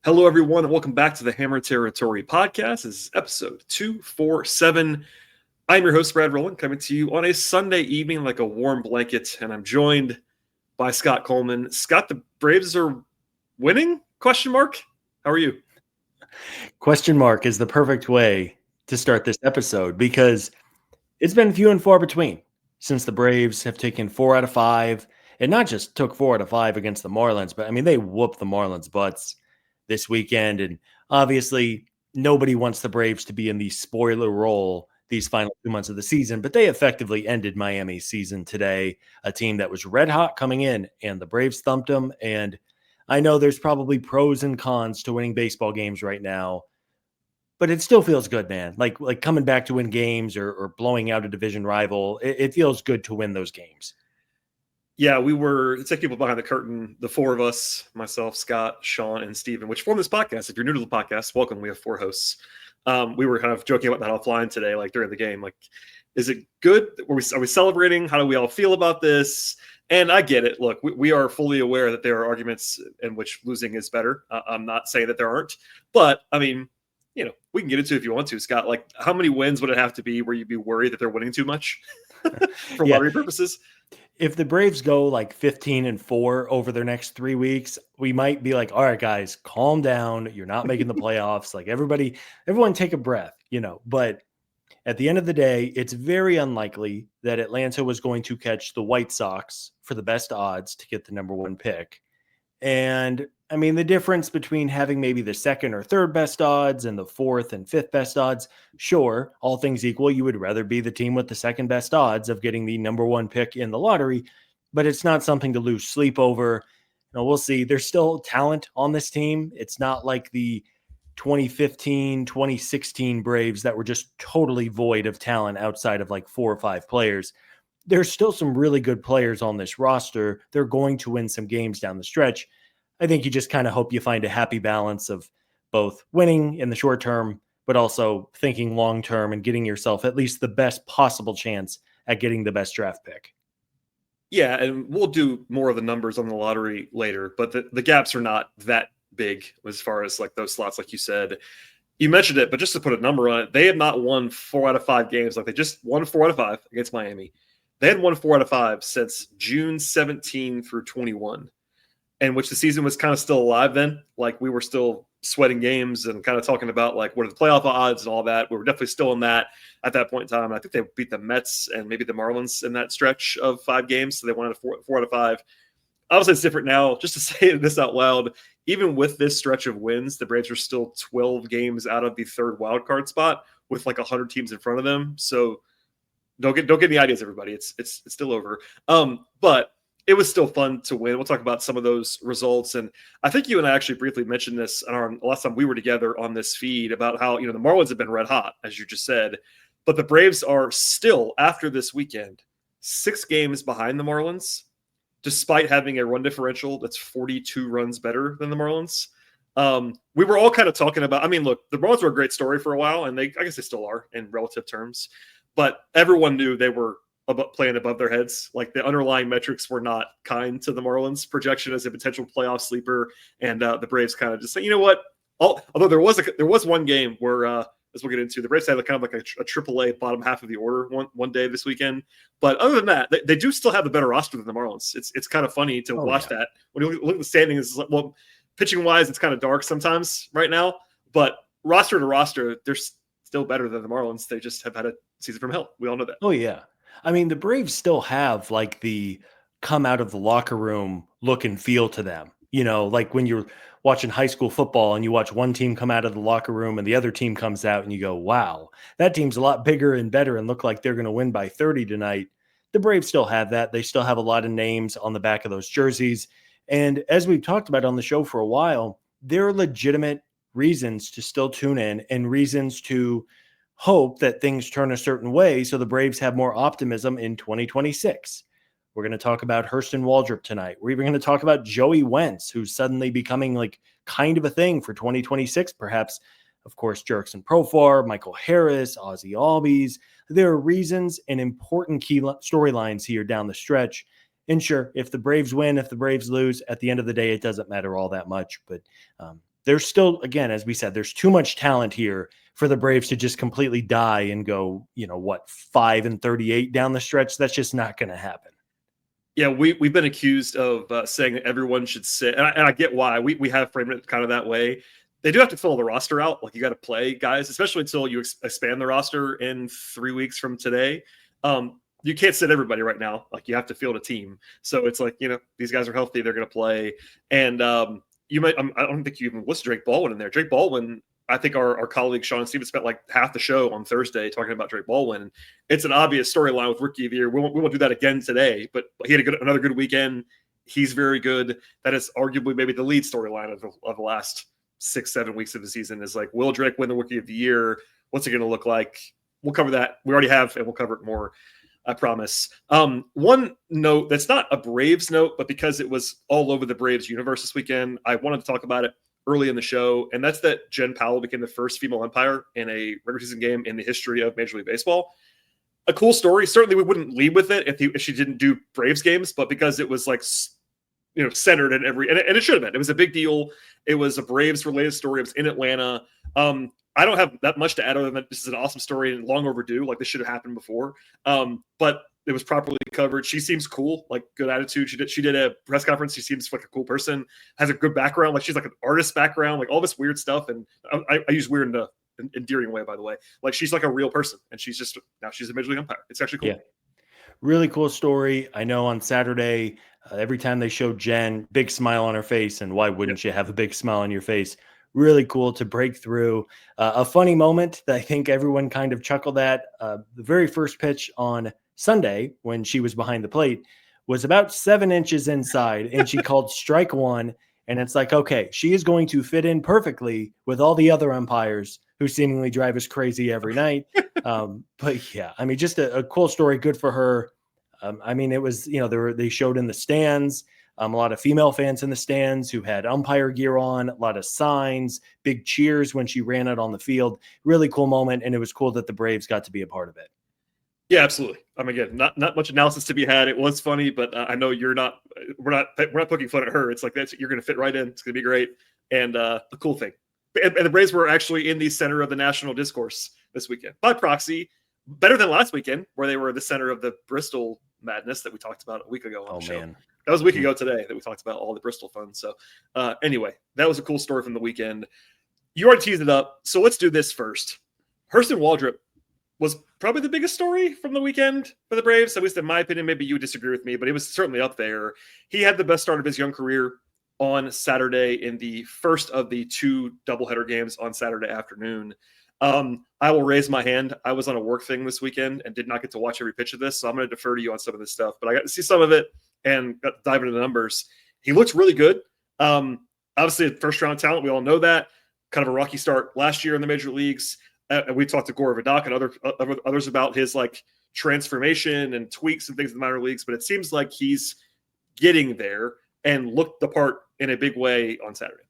Hello, everyone, and welcome back to the Hammer Territory podcast. This is episode 247. I'm your host, Brad Rowland, coming to you on a Sunday evening like a warm blanket, and I'm joined by Scott Coleman. Scott, the Braves are winning? Question mark. How are you? Question mark is the perfect way to start this episode because it's been few and far between since the Braves have taken 4 out of 5, and not just took 4 out of 5 against the Marlins, but I mean, they whooped the Marlins' butts this weekend. And obviously, nobody wants the Braves to be in the spoiler role these final 2 months of the season, but they effectively ended Miami's season today, a team that was red hot coming in, and the Braves thumped them. And I know there's probably pros and cons to winning baseball games right now, but it still feels good, man. Like coming back to win games or blowing out a division rival, it feels good to win those games. Yeah, to take people behind the curtain, the four of us, myself, Scott, Sean, and Steven, which form this podcast. If you're new to the podcast, welcome. We have 4 hosts. We were kind of joking about that offline today, like during the game. Like, is it good? Are we celebrating? How do we all feel about this? And I get it. Look, we are fully aware that there are arguments in which losing is better. I'm not saying that there aren't. But, I mean, we can get into it if you want to, Scott. Like, how many wins would it have to be where you'd be worried that they're winning too much for lottery purposes? If the Braves go like 15-4 over their next 3 weeks, we might be like, all right, guys, calm down. You're not making the playoffs. Like everyone take a breath, but at the end of the day, it's very unlikely that Atlanta was going to catch the White Sox for the best odds to get the number 1 pick. And I mean, the difference between having maybe the second or third best odds and the 4th and 5th best odds, sure, all things equal, you would rather be the team with the second best odds of getting the number 1 pick in the lottery, but it's not something to lose sleep over. We'll see. There's still talent on this team. It's not like the 2015, 2016 Braves that were just totally void of talent outside of like 4 or 5 players. There's still some really good players on this roster. They're going to win some games down the stretch. I think you just kind of hope you find a happy balance of both winning in the short term, but also thinking long term and getting yourself at least the best possible chance at getting the best draft pick. Yeah, and we'll do more of the numbers on the lottery later, but the gaps are not that big as far as like those slots, like you said. You mentioned it, but just to put a number on it, they have not won 4 out of 5 games. Like they just won 4 out of 5 against Miami. They had won 4 out of 5 since June 17 through 21, in which the season was kind of still alive then. Like we were still sweating games and kind of talking about like what are the playoff odds and all that. We were definitely still in that at that point in time. And I think they beat the Mets and maybe the Marlins in that stretch of 5 games. So they won 4 out of 5. Obviously, it's different now. Just to say this out loud, even with this stretch of wins, the Braves are still 12 games out of the 3rd wild card spot with like 100 teams in front of them. So don't get any ideas, everybody. It's still over. But it was still fun to win. We'll talk about some of those results. And I think you and I actually briefly mentioned this on our last time we were together on this feed about how, the Marlins have been red hot, as you just said. But the Braves are still, after this weekend, 6 games behind the Marlins, despite having a run differential that's 42 runs better than the Marlins. We were all kind of talking about, I mean, look, the Marlins were a great story for a while, and I guess they still are in relative terms. But everyone knew they were playing above their heads. Like the underlying metrics were not kind to the Marlins' projection as a potential playoff sleeper. And the Braves kind of just say, you know what? Although there was one game where, as we'll get into, the Braves had kind of like a AAA bottom half of the order one day this weekend. But other than that, they do still have a better roster than the Marlins. It's kind of funny to watch that. When you look at the standings, well, pitching wise, it's kind of dark sometimes right now. But roster to roster, they're still better than the Marlins. They just have had a season from hell. We all know that. Oh, yeah. I mean, the Braves still have like the come out of the locker room look and feel to them. Like when you're watching high school football and you watch one team come out of the locker room and the other team comes out and you go, wow, that team's a lot bigger and better and look like they're going to win by 30 tonight. The Braves still have that. They still have a lot of names on the back of those jerseys. And as we've talked about on the show for a while, there are legitimate reasons to still tune in and reasons to hope that things turn a certain way so the Braves have more optimism in 2026. We're going to talk about Hurston Waldrep tonight. We're even going to talk about Joey Wentz, who's suddenly becoming like kind of a thing for 2026, perhaps. Of course, Jurickson Profar, Michael Harris, Ozzy Albies. There are reasons and important key storylines here down the stretch. And sure, if the Braves win, if the Braves lose, at the end of the day, it doesn't matter all that much. But there's still, again, as we said, there's too much talent here for the Braves to just completely die and go, 5-38 down the stretch. That's just not going to happen. Yeah, we've been accused of saying that everyone should sit, and I get why. We have framed it kind of that way. They do have to fill the roster out. Like, you got to play guys, especially until you expand the roster in 3 weeks from today. You can't sit everybody right now. Like, you have to field a team. So it's like, these guys are healthy. They're going to play. And you might, I don't think you even listed Drake Baldwin in there. Drake Baldwin, I think our colleague Sean Stevens spent like half the show on Thursday talking about Drake Baldwin. It's an obvious storyline with Rookie of the Year. We won't do that again today, but he had another good weekend. He's very good. That is arguably maybe the lead storyline of the last 6-7 weeks of the season, is like, will Drake win the Rookie of the Year? What's it going to look like? We'll cover that. We already have, and we'll cover it more, I promise. One note that's not a Braves note, but because it was all over the Braves universe this weekend, I wanted to talk about it early in the show, and that's that Jen Powell became the first female umpire in a regular season game in the history of Major League Baseball. A cool story. Certainly we wouldn't lead with it if she didn't do Braves games, but because it was like, centered in every, and it should have been. It was a big deal. It was a Braves related story. It was in Atlanta. I don't have that much to add other than this is an awesome story and long overdue. Like, this should have happened before. But it was properly covered. She seems cool, like, good attitude. She did a press conference. She seems like a cool person, has a good background. Like, she's like an artist background, like all this weird stuff. And I use weird in an endearing way, by the way. Like, she's like a real person, and now she's a Major League umpire. It's actually cool. Yeah. Really cool story. I know on Saturday, every time they showed Jen, big smile on her face. And why wouldn't you have a big smile on your face? Really cool to break through. A funny moment that I think everyone kind of chuckled at. The very first pitch on Sunday, when she was behind the plate, was about 7 inches inside, and she called strike one. And it's like, okay, she is going to fit in perfectly with all the other umpires who seemingly drive us crazy every night. But yeah, I mean, just a cool story. Good for her. It was, they showed in the stands, a lot of female fans in the stands who had umpire gear on, a lot of signs, big cheers when she ran out on the field. Really cool moment. And it was cool that the Braves got to be a part of it. Yeah, absolutely. Again, not much analysis to be had. It was funny, but I know we're not poking fun at her. It's like, you're going to fit right in. It's going to be great. And a cool thing. And the Braves were actually in the center of the national discourse this weekend by proxy, better than last weekend, where they were the center of the Bristol madness that we talked about a week ago on the show. Man. That was a week ago today that we talked about all the Bristol fun. So anyway, that was a cool story from the weekend. You already teased it up, so let's do this first. Hurston Waldrip was probably the biggest story from the weekend for the Braves, at least in my opinion. Maybe you disagree with me, but it was certainly up there. He had the best start of his young career on Saturday in the first of the 2 doubleheader games on Saturday afternoon. I will raise my hand. I was on a work thing this weekend and did not get to watch every pitch of this, so I'm going to defer to you on some of this stuff. But I got to see some of it and got to dive into the numbers. He looks really good. Obviously, a first-round talent. We all know that. Kind of a rocky start last year in the major leagues. And we talked to Gore Vidoc and others about his transformation and tweaks and things in the minor leagues. But it seems like he's getting there and looked the part in a big way on Saturday.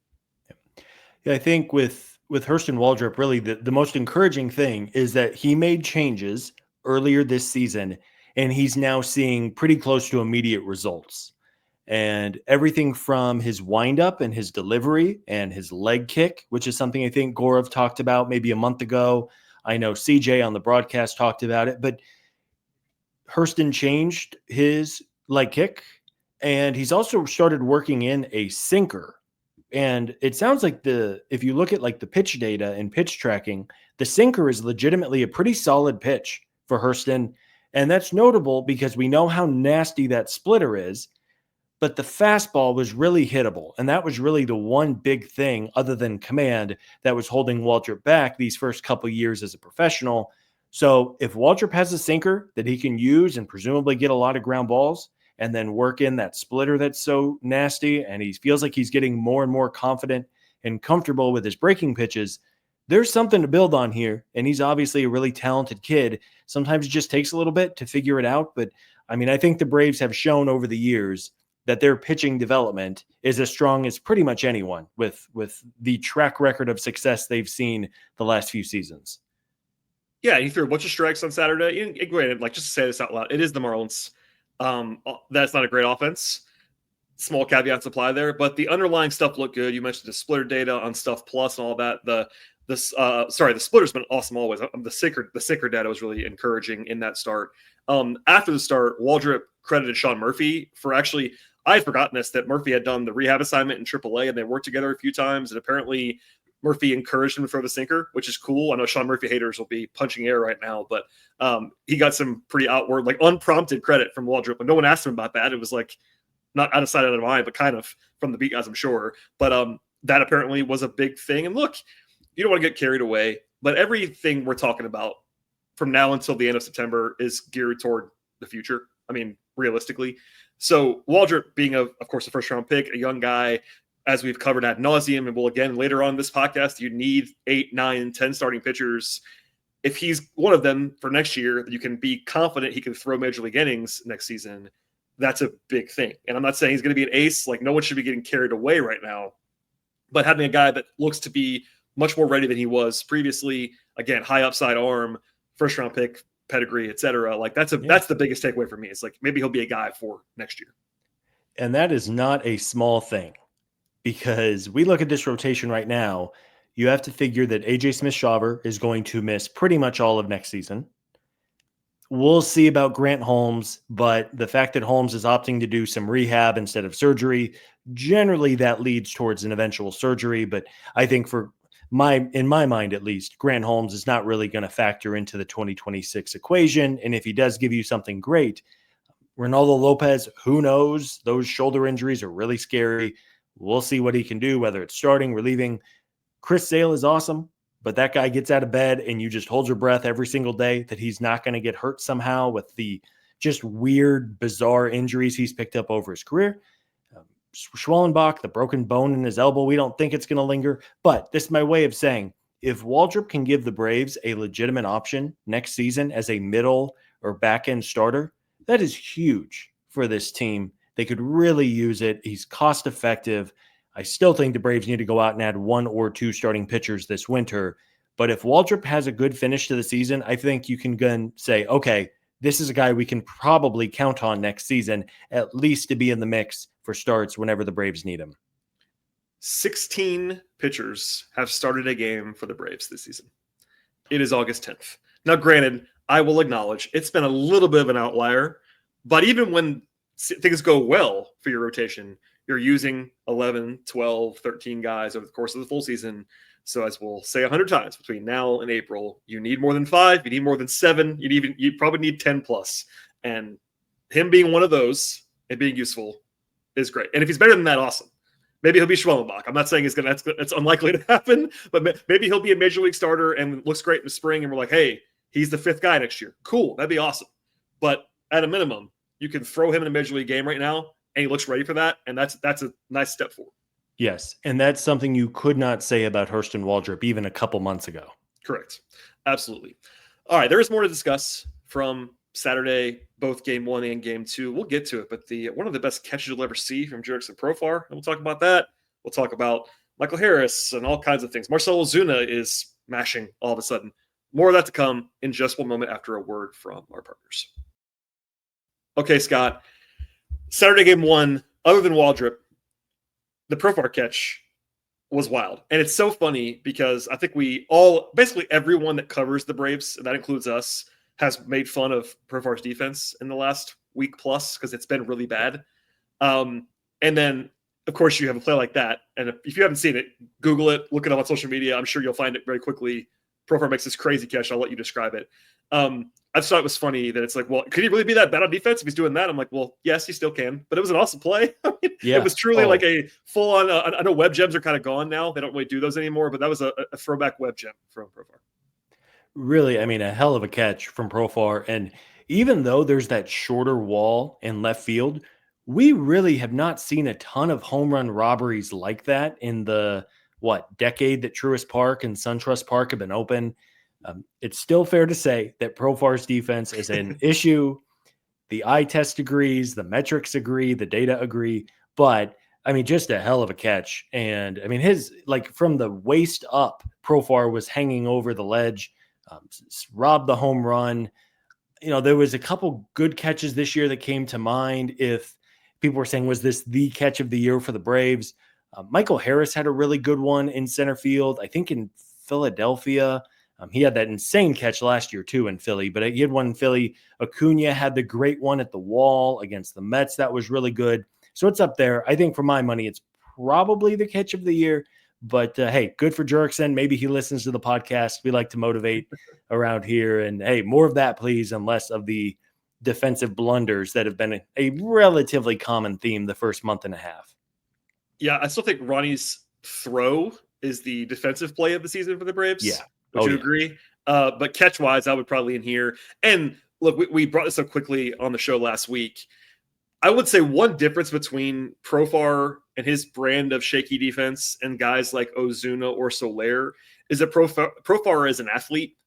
Yeah, I think with Hurston Waldrep, really the most encouraging thing is that he made changes earlier this season, and he's now seeing pretty close to immediate results. And everything from his windup and his delivery and his leg kick, which is something I think Gorov talked about maybe a month ago. I know CJ on the broadcast talked about it, but Hurston changed his leg kick, and he's also started working in a sinker. And it sounds like if you look at the pitch data and pitch tracking, the sinker is legitimately a pretty solid pitch for Hurston. And that's notable because we know how nasty that splitter is. But the fastball was really hittable. And that was really the one big thing other than command that was holding Waldrop back these first couple years as a professional. So if Waldrop has a sinker that he can use and presumably get a lot of ground balls and then work in that splitter that's so nasty, and he feels like he's getting more and more confident and comfortable with his breaking pitches, there's something to build on here. And he's obviously a really talented kid. Sometimes it just takes a little bit to figure it out. But I think the Braves have shown over the years that their pitching development is as strong as pretty much anyone with the track record of success they've seen the last few seasons. Yeah, he threw a bunch of strikes on Saturday. And granted, just to say this out loud, it is the Marlins. That's not a great offense. small caveats apply there, but the underlying stuff looked good. You mentioned the splitter data on Stuff Plus and all that. The splitter's been awesome always. The sicker data was really encouraging in that start. After the start, Waldrip credited Sean Murphy for actually, I had forgotten this, that Murphy had done the rehab assignment in AAA and they worked together a few times. And apparently Murphy encouraged him to throw the sinker, which is cool. I know Sean Murphy haters will be punching air right now, but he got some pretty outward, like unprompted credit from Waldrip. And no one asked him about that. It was like not out of sight, out of mind, but kind of from the beat guys, I'm sure. But that apparently was a big thing. And look, you don't want to get carried away, but everything we're talking about from now until the end of September is geared toward the future. I mean, realistically. So Waldrip being, of course, a first-round pick, a young guy, as we've covered ad nauseum, and we'll again later on this podcast, you need 8, 9, 10 starting pitchers. If he's one of them for next year, you can be confident he can throw major league innings next season. That's a big thing. And I'm not saying he's going to be an ace. Like, no one should be getting carried away right now. But having a guy that looks to be much more ready than he was previously, again, high upside arm, first-round pick, pedigree, et cetera. Like, that's the biggest takeaway for me. It's like maybe he'll be a guy for next year. And that is not a small thing, because we look at this rotation right now. You have to figure that AJ Smith-Shawver is going to miss pretty much all of next season. We'll see about Grant Holmes, but the fact that Holmes is opting to do some rehab instead of surgery, generally that leads towards an eventual surgery. But I think in my mind, at least, Grant Holmes is not really going to factor into the 2026 equation. And if he does give you something great, Ronaldo Lopez, who knows? Those shoulder injuries are really scary. We'll see what he can do, whether it's starting, relieving. Chris Sale is awesome, but that guy gets out of bed and you just hold your breath every single day that he's not going to get hurt somehow with the just weird, bizarre injuries he's picked up over his career. Schwellenbach, the broken bone in his elbow, we don't think it's going to linger. But this is my way of saying, if Waldrip can give the Braves a legitimate option next season as a middle or back-end starter, that is huge for this team. They could really use it. He's cost-effective. I still think the Braves need to go out and add 1 or 2 starting pitchers this winter. But if Waldrip has a good finish to the season, I think you can then say, okay, this is a guy we can probably count on next season, at least to be in the mix for starts whenever the Braves need him. 16 pitchers have started a game for the Braves this season. It is August 10th. Now, granted, I will acknowledge it's been a little bit of an outlier, but even when things go well for your rotation, you're using 11, 12, 13 guys over the course of the full season. So as we'll say 100 times, between now and April, you need more than 5, you need more than 7, you probably need 10 plus. And him being one of those and being useful is great. And if he's better than that, awesome. Maybe he'll be Schwellenbach. I'm not saying that's unlikely to happen, but maybe he'll be a major league starter and looks great in the spring. And we're like, hey, he's the 5th guy next year. Cool. That'd be awesome. But at a minimum, you can throw him in a major league game right now and he looks ready for that. And that's a nice step forward. Yes. And that's something you could not say about Hurston Waldrip even a couple months ago. Correct. Absolutely. All right. There is more to discuss from Saturday, both game 1 and game 2. We'll get to it, but one of the best catches you'll ever see from Jurickson Profar, and we'll talk about that. We'll talk about Michael Harris and all kinds of things. Marcell Ozuna is mashing all of a sudden. More of that to come in just one moment after a word from our partners. Okay, Scott. Saturday game 1, other than Waldrip, the Profar catch was wild. And it's so funny because I think basically everyone that covers the Braves, and that includes us, has made fun of Profar's defense in the last week plus because it's been really bad. And then, of course, you have a play like that. And if you haven't seen it, Google it, look it up on social media. I'm sure you'll find it very quickly. Profar makes this crazy catch. I'll let you describe it. I just thought it was funny that it's like, well, could he really be that bad on defense if he's doing that? I'm like, well, yes, he still can. But it was an awesome play. It was truly like a full-on I know web gems are kind of gone now. They don't really do those anymore. But that was a throwback web gem from Profar. Really, I mean, a hell of a catch from Profar. And even though there's that shorter wall in left field, we really have not seen a ton of home run robberies like that in the, decade that Truist Park and SunTrust Park have been open. It's still fair to say that Profar's defense is an issue. The eye test agrees, the metrics agree, the data agree. But, I mean, just a hell of a catch. And, I mean, from the waist up, Profar was hanging over the ledge. Robbed the home run. There was a couple good catches this year that came to mind. If People were saying, was this the catch of the year for the Braves? Michael Harris had a really good one in center field. I think in Philadelphia. He had that insane catch last year too in Philly, but he had one in Philly. Acuna had the great one at the wall against the Mets. That was really good. So it's up there. I think for my money, it's probably the catch of the year. But hey, good for Jurickson. Maybe he listens to the podcast. We like to motivate around here. And hey, more of that, please, and less of the defensive blunders that have been a relatively common theme the first month and a half. Yeah, I still think Ronnie's throw is the defensive play of the season for the Braves. Yeah. Would you agree? But catch-wise, I would probably in here. And look, we brought this up quickly on the show last week. I would say one difference between Profar and his brand of shaky defense and guys like Ozuna or Soler is that Profar is an athlete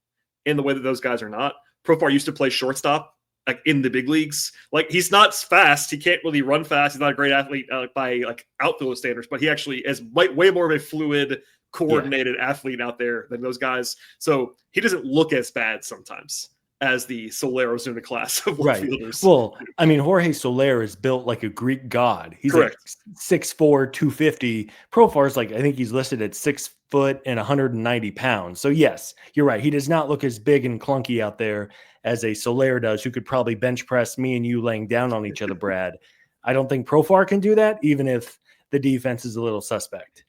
in the way that those guys are not. Profar used to play shortstop like in the big leagues. Like he's not fast. He can't really run fast. He's not a great athlete by like outfield standards, but he actually is way more of a fluid, coordinated athlete out there than those guys. So he doesn't look as bad sometimes as the Soler Ozuna class of fielders. Well, I mean, Jorge Soler is built like a Greek god. He's correct. Like 6'4", 250. Profar's like, I think he's listed at 6 foot and 190 pounds. So yes, you're right. He does not look as big and clunky out there as a Soler does, who could probably bench press me and you laying down on each other, Brad. I don't think Profar can do that, even if the defense is a little suspect.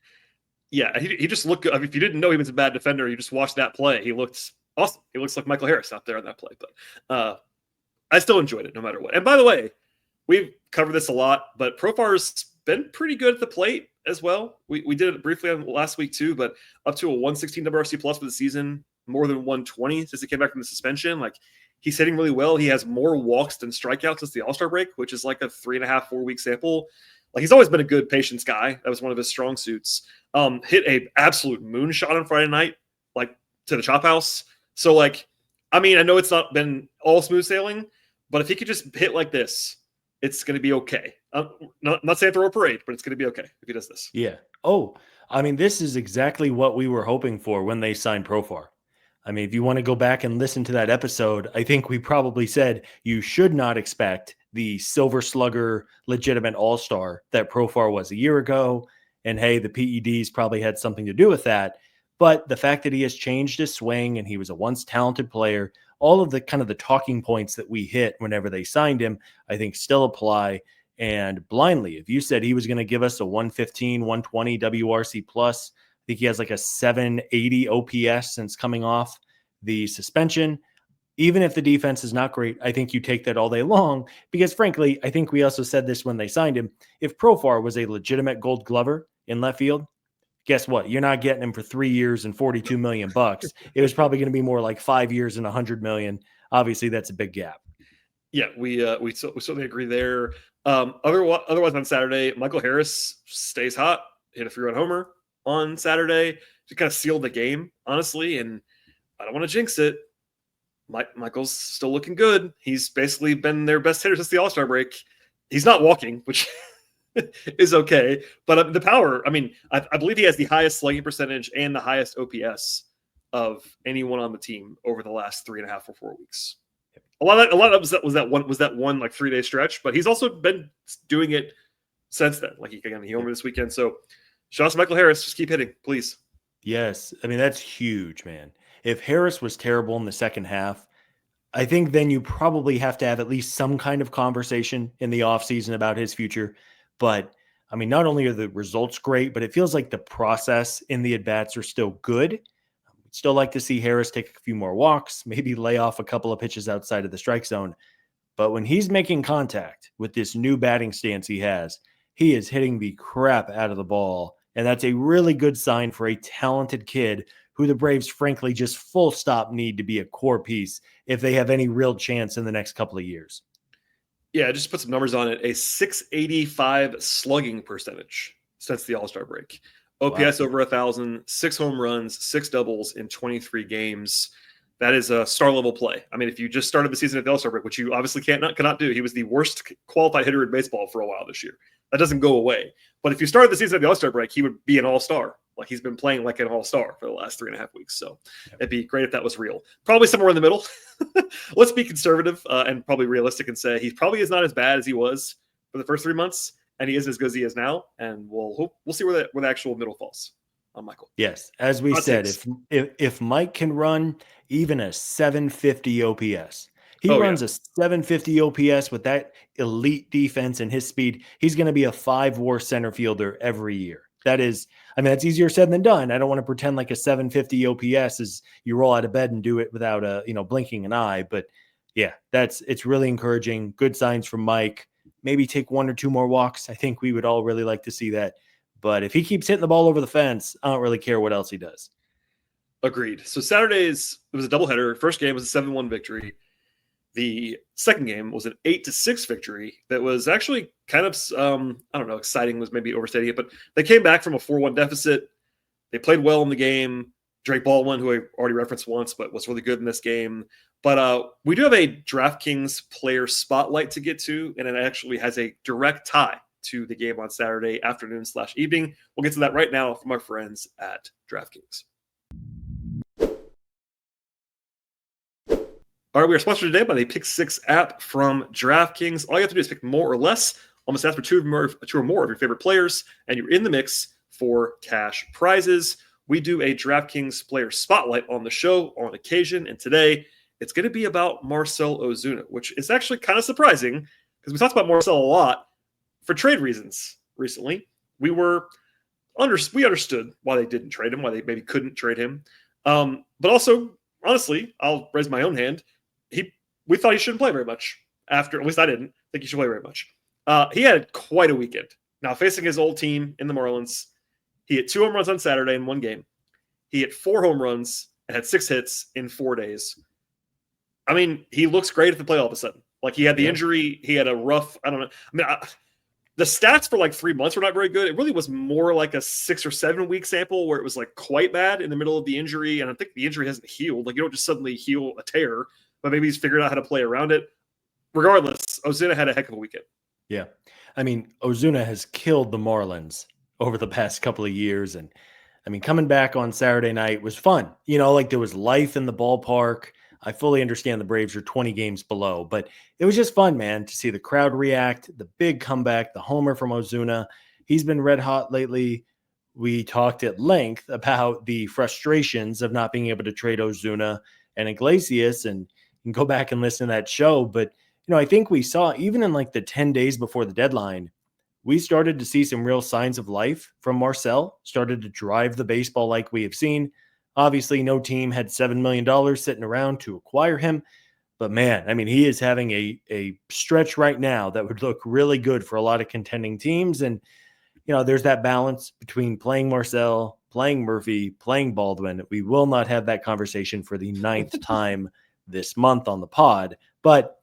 Yeah, he just looked good. I mean, if you didn't know he was a bad defender, you just watched that play. He looked awesome. He looks like Michael Harris out there on that play. But I still enjoyed it no matter what. And by the way, we've covered this a lot, but Profar's been pretty good at the plate as well. We did it briefly on last week too, but up to a 116 WRC plus for the season, more than 120 since he came back from the suspension. Like he's hitting really well. He has more walks than strikeouts since the All-Star break, which is like a 3.5-4 week sample. Like he's always been a good patience guy. That was one of his strong suits. Hit a absolute moonshot on Friday night, like to the chop house. So like, I mean, I know it's not been all smooth sailing, but if he could just hit like this, it's going to be okay. Not saying throw a parade, but it's going to be okay if he does this. Yeah. Oh, I mean, this is exactly what we were hoping for when they signed Profar. I mean, if you want to go back and listen to that episode, I think we probably said you should not expect the silver slugger legitimate all-star that Profar was a year ago. And hey, the PEDs probably had something to do with that. But the fact that he has changed his swing and he was a once talented player, all of the kind of the talking points that we hit whenever they signed him, I think still apply. And blindly, if you said he was going to give us a 115, 120 WRC plus, I think he has like a 780 OPS since coming off the suspension. Even if the defense is not great, I think you take that all day long because frankly, I think we also said this when they signed him. If Profar was a legitimate gold glover in left field, guess what? You're not getting him for 3 years and $42 million. It was probably going to be more like 5 years and $100 million. Obviously, that's a big gap. Yeah, we certainly agree there. Otherwise, on Saturday, Michael Harris stays hot. Hit a 3-run homer on Saturday to kind of seal the game, honestly. And I don't want to jinx it. Michael's still looking good. He's basically been their best hitter since the All-Star break. He's not walking, which is okay. But the power, I mean, I believe he has the highest slugging percentage and the highest OPS of anyone on the team over the last 3.5 or 4 weeks. A lot of that was that one like 3-day stretch, but he's also been doing it since then. Like he homered this weekend. So shout out to Michael Harris. Just keep hitting, please. Yes. I mean, that's huge, man. If Harris was terrible in the second half, I think then you probably have to have at least some kind of conversation in the offseason about his future. But I mean, not only are the results great, but it feels like the process in the at-bats are still good. Still like to see Harris take a few more walks, maybe lay off a couple of pitches outside of the strike zone. But when he's making contact with this new batting stance he is hitting the crap out of the ball. And that's a really good sign for a talented kid who the Braves, frankly, just full stop need to be a core piece if they have any real chance in the next couple of years. Yeah, just put some numbers on it. A 685 slugging percentage since the All-Star break. OPS over 1,000, 6 home runs, 6 doubles in 23 games. That is a star level play. I mean, if you just started the season at the All-Star break, which you obviously cannot do, he was the worst qualified hitter in baseball for a while this year. That doesn't go away. But if you started the season at the All-Star break, he would be an all-star. Like he's been playing like an all-star for the last 3.5 weeks. So it'd be great if that was real. Probably somewhere in the middle. Let's be conservative and probably realistic and say he probably is not as bad as he was for the first 3 months, and he is as good as he is now. And we'll see where the actual middle falls on Michael. Yes, as we said, if Mike can run even a 750 OPS, he runs a 750 OPS with that elite defense and his speed, he's going to be a 5-WAR center fielder every year. That's easier said than done. I don't want to pretend like a 750 OPS is you roll out of bed and do it without blinking an eye. But yeah, it's really encouraging. Good signs from Mike. Maybe take 1 or 2 more walks. I think we would all really like to see that. But if he keeps hitting the ball over the fence, I don't really care what else he does. Agreed. So Saturdays, it was a doubleheader. First game was a 7-1 victory. The second game was an 8-6 victory that was actually kind of, I don't know, exciting was maybe overstating it, but they came back from a 4-1 deficit. They played well in the game. Drake Baldwin, who I already referenced once, but was really good in this game. But we do have a DraftKings player spotlight to get to, and it actually has a direct tie to the game on Saturday afternoon/evening. We'll get to that right now from our friends at DraftKings. All right, we are sponsored today by the Pick 6 app from DraftKings. All you have to do is pick more or less. Almost ask for two or more of your favorite players, and you're in the mix for cash prizes. We do a DraftKings player spotlight on the show on occasion, and today it's going to be about Marcell Ozuna, which is actually kind of surprising because we talked about Marcell a lot for trade reasons recently. We understood why they didn't trade him, why they maybe couldn't trade him. But also, honestly, I'll raise my own hand. We thought he shouldn't play very much after, at least I didn't think he should play very much. He had quite a weekend. Now, facing his old team in the Marlins, he hit 2 home runs on Saturday in one game. He hit 4 home runs and had 6 hits in 4 days. I mean, he looks great at the plate all of a sudden. Like, he had the injury. He had a rough, I don't know. The stats for like 3 months were not very good. It really was more like a 6 or 7 week sample where it was like quite bad in the middle of the injury. And I think the injury hasn't healed. Like, you don't just suddenly heal a tear, but maybe he's figured out how to play around it. Regardless, Ozuna had a heck of a weekend. Yeah. I mean, Ozuna has killed the Marlins over the past couple of years. And I mean, coming back on Saturday night was fun. There was life in the ballpark. I fully understand the Braves are 20 games below, but it was just fun, man, to see the crowd react, the big comeback, the homer from Ozuna. He's been red hot lately. We talked at length about the frustrations of not being able to trade Ozuna and Iglesias, and you can go back and listen to that show. But, I think we saw even in like the 10 days before the deadline, we started to see some real signs of life from Marcell, started to drive the baseball like we have seen. Obviously, no team had $7 million sitting around to acquire him. But man, I mean, he is having a stretch right now that would look really good for a lot of contending teams. And, there's that balance between playing Marcell, playing Murphy, playing Baldwin. We will not have that conversation for the 9th time this month on the pod. But